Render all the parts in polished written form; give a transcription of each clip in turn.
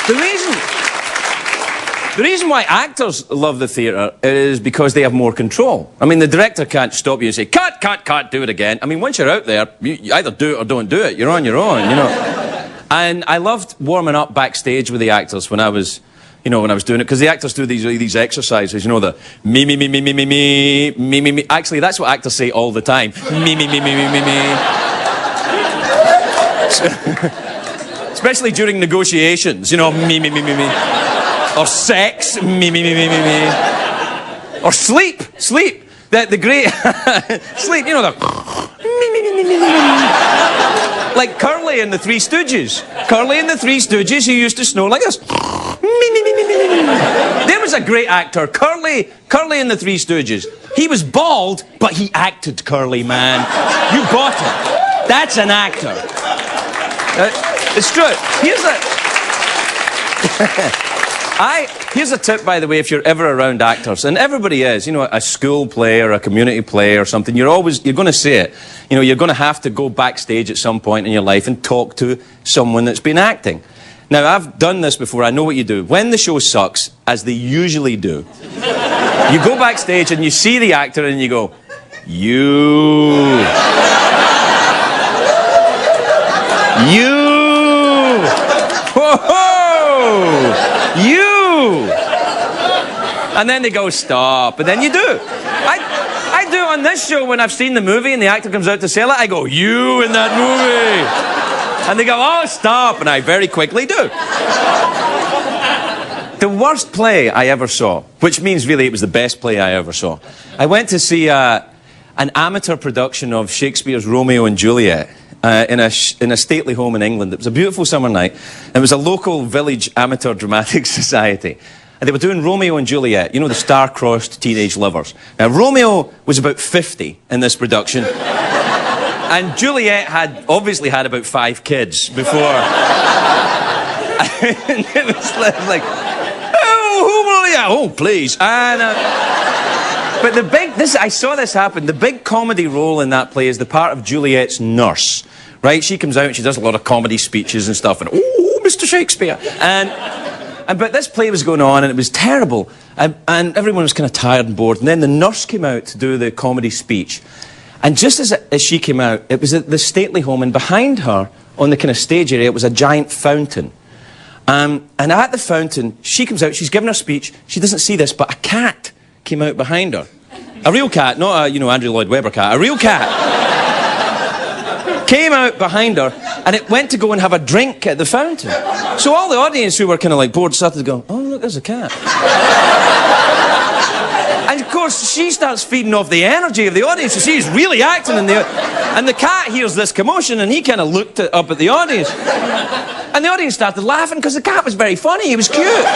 The reason why actors love the theatre is because they have more control. I mean, the director can't stop you and say, cut, cut, cut, do it again. I mean, once you're out there, you either do it or don't do it. You're on your own, you know. And I loved warming up backstage with the actors when I was, you know, when I was doing it, because the actors do these exercises, you know, the me, me, me, me, me, me, me, me, me, me. Actually, that's what actors say all the time. Me, me, me, me, me, me, me. Especially during negotiations, you know, me, me, me, me, me. Or sex, me, me, me, me, me, me. Or sleep. The great sleep, you know, the me, me, me, me, me, me. Like Curly in the Three Stooges. Curly in the Three Stooges, he used to snore like this. Me, me, me, me, me, me. There was a great actor, Curly in the Three Stooges. He was bald, but he acted Curly, man. You got it. That's an actor. It's true. Here's a tip, by the way, if you're ever around actors, and everybody is, you know, a school play or a community play or something, you're going to say it. You know, you're going to have to go backstage at some point in your life and talk to someone that's been acting. Now, I've done this before. I know what you do. When the show sucks, as they usually do, you go backstage and you see the actor and you go, you. Whoa! You! And then they go, stop. And then you do. I do on this show when I've seen the movie and the actor comes out to sell it, I go, you in that movie. And they go, oh, stop. And I very quickly do. The worst play I ever saw, which means really it was the best play I ever saw. I went to see an amateur production of Shakespeare's Romeo and Juliet. In a stately home in England. It was a beautiful summer night. It was a local village amateur dramatic society. And they were doing Romeo and Juliet, you know, the star-crossed teenage lovers. Now, Romeo was about 50 in this production. And Juliet obviously had about 5 kids before. And it was like, oh, who will you? Oh, please. And... but I saw this happen. The big comedy role in that play is the part of Juliet's nurse, right? She comes out and she does a lot of comedy speeches and stuff, and oh, Mr. Shakespeare. But this play was going on and it was terrible, and everyone was kind of tired and bored. And then the nurse came out to do the comedy speech, and just as she came out, it was at the stately home, and behind her on the kind of stage area, it was a giant fountain. And at the fountain, she comes out. She's giving her speech. She doesn't see this, but a cat came out behind her. A real cat, not a, you know, Andrew Lloyd Webber cat. A real cat came out behind her, and it went to go and have a drink at the fountain. So all the audience who were kind of like bored started to go, oh, look, there's a cat. And of course, she starts feeding off the energy of the audience. So she's really acting, and the cat hears this commotion, and he kind of looked up at the audience. And the audience started laughing because the cat was very funny. He was cute.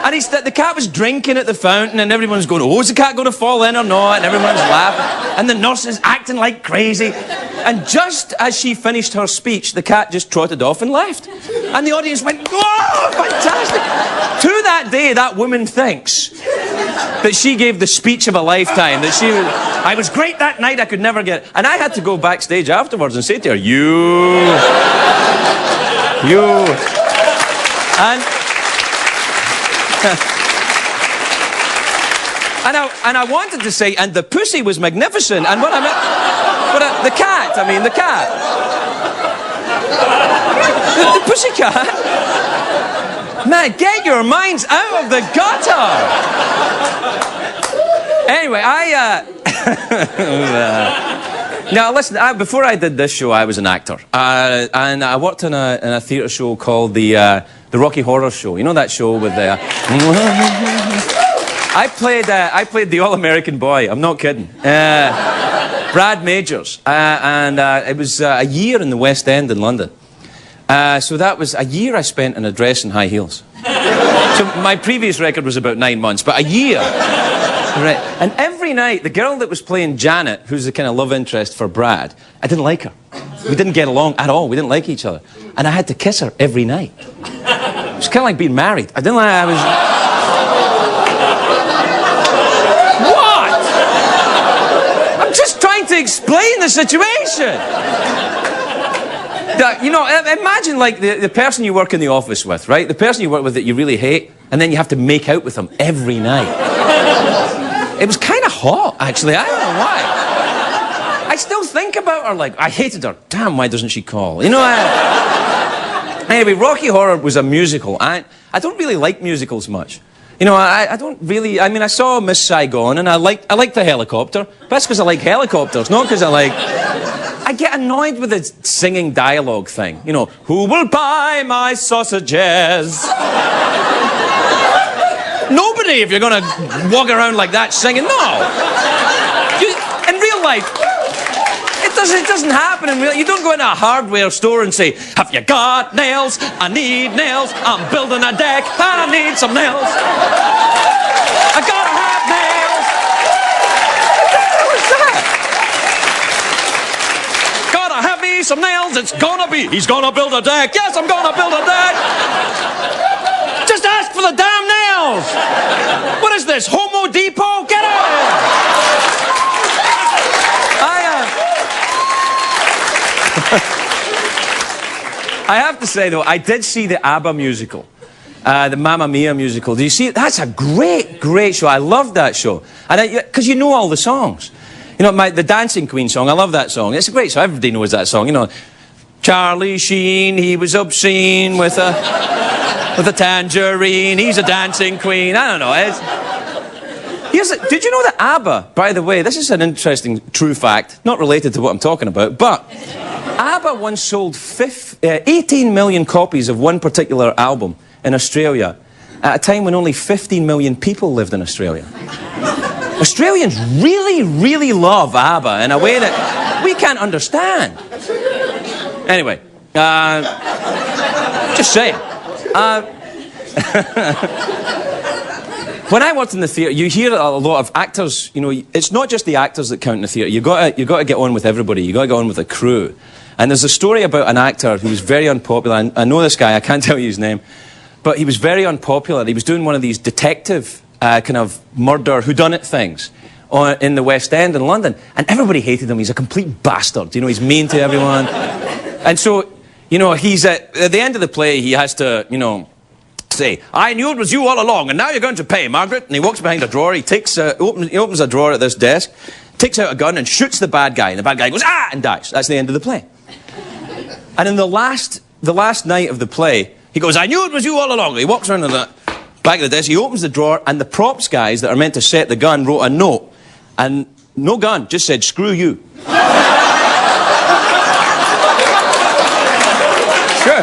And the cat was drinking at the fountain, and everyone's going, oh, is the cat going to fall in or not? And everyone's laughing. And the nurse is acting like crazy. And just as she finished her speech, the cat just trotted off and left. And the audience went, oh, fantastic. To that day, that woman thinks that she gave the speech of a lifetime, that I was great that night, I could never get it. And I had to go backstage afterwards and say to her, you. And I wanted to say, and the pussy was magnificent. And what I meant, the cat. The pussy cat. Man, get your minds out of the gutter. Anyway, now listen. Before I did this show, I was an actor, and I worked in a theatre show called the Rocky Horror Show. You know that show with the. I played the All-American Boy. I'm not kidding. Brad Majors, and it was a year in the West End in London. So that was a year I spent in a dress and high heels. So my previous record was about 9 months, but a year. Right. And every night, the girl that was playing Janet, who's the kind of love interest for Brad, I didn't like her. We didn't get along at all. We didn't like each other. And I had to kiss her every night. It was kind of like being married. I didn't like... I was... What? I'm just trying to explain the situation. You know, imagine like the person you work in the office with, right? The person you work with that you really hate, and then you have to make out with them every night. It was kind of hot, actually. I don't know why. I still think about her like, I hated her. Damn, why doesn't she call? You know, Anyway, Rocky Horror was a musical. I don't really like musicals much. You know, I don't really... I mean, I saw Miss Saigon, and I liked the helicopter. But that's because I like helicopters, not because I like... I get annoyed with the singing dialogue thing. You know, who will buy my sausages? Nobody, if you're going to walk around like that singing. No. In real life... It doesn't happen in real... You don't go into a hardware store and say, have you got nails? I need nails. I'm building a deck and I need some nails. I gotta have nails. What the hell is that? Gotta have me some nails. It's gonna be. He's gonna build a deck. Yes, I'm gonna build a deck. Just ask for the damn nails. What is this? Homo Depot? Get out of here. I have to say, though, I did see the ABBA musical, the Mamma Mia musical. Do you see it? That's a great, great show. I loved that show. Because you know all the songs. You know, the Dancing Queen song, I love that song. It's a great song. Everybody knows that song. You know, Charlie Sheen, he was obscene with a tangerine. He's a dancing queen. I don't know. Did you know that ABBA, by the way, this is an interesting true fact, not related to what I'm talking about, but... ABBA once sold 18 million copies of one particular album in Australia at a time when only 15 million people lived in Australia. Australians really, really love ABBA in a way that we can't understand. Anyway, just saying. When I worked in the theatre, you hear a lot of actors, you know, it's not just the actors that count in the theatre. You've got to get on with everybody. You've got to get on with the crew. And there's a story about an actor who was very unpopular. I know this guy, I can't tell you his name. But he was very unpopular. He was doing one of these detective kind of murder whodunit things in the West End in London. And everybody hated him. He's a complete bastard. You know, he's mean to everyone. And so, you know, he's at the end of the play, he has to, you know, say, I knew it was you all along, and now you're going to pay, Margaret. And he walks behind a drawer, he opens a drawer at this desk, takes out a gun and shoots the bad guy, and the bad guy goes, ah, and dies. That's the end of the play. And in the last night of the play, he goes, I knew it was you all along. He walks around to the back of the desk, he opens the drawer, and the props guys that are meant to set the gun wrote a note, and no gun, just said, screw you. Sure.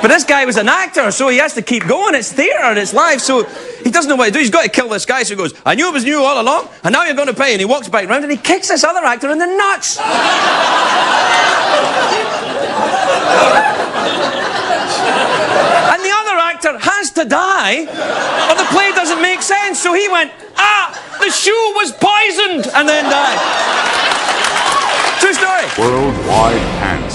But this guy was an actor, so he has to keep going. It's theatre, it's live, so he doesn't know what to do. He's got to kill this guy, so he goes, I knew it was you all along, and now you're going to pay. And he walks back around and he kicks this other actor in the nuts. And the other actor has to die, or the play doesn't make sense. So he went, ah, the shoe was poisoned, and then died. True story. Worldwide Pants.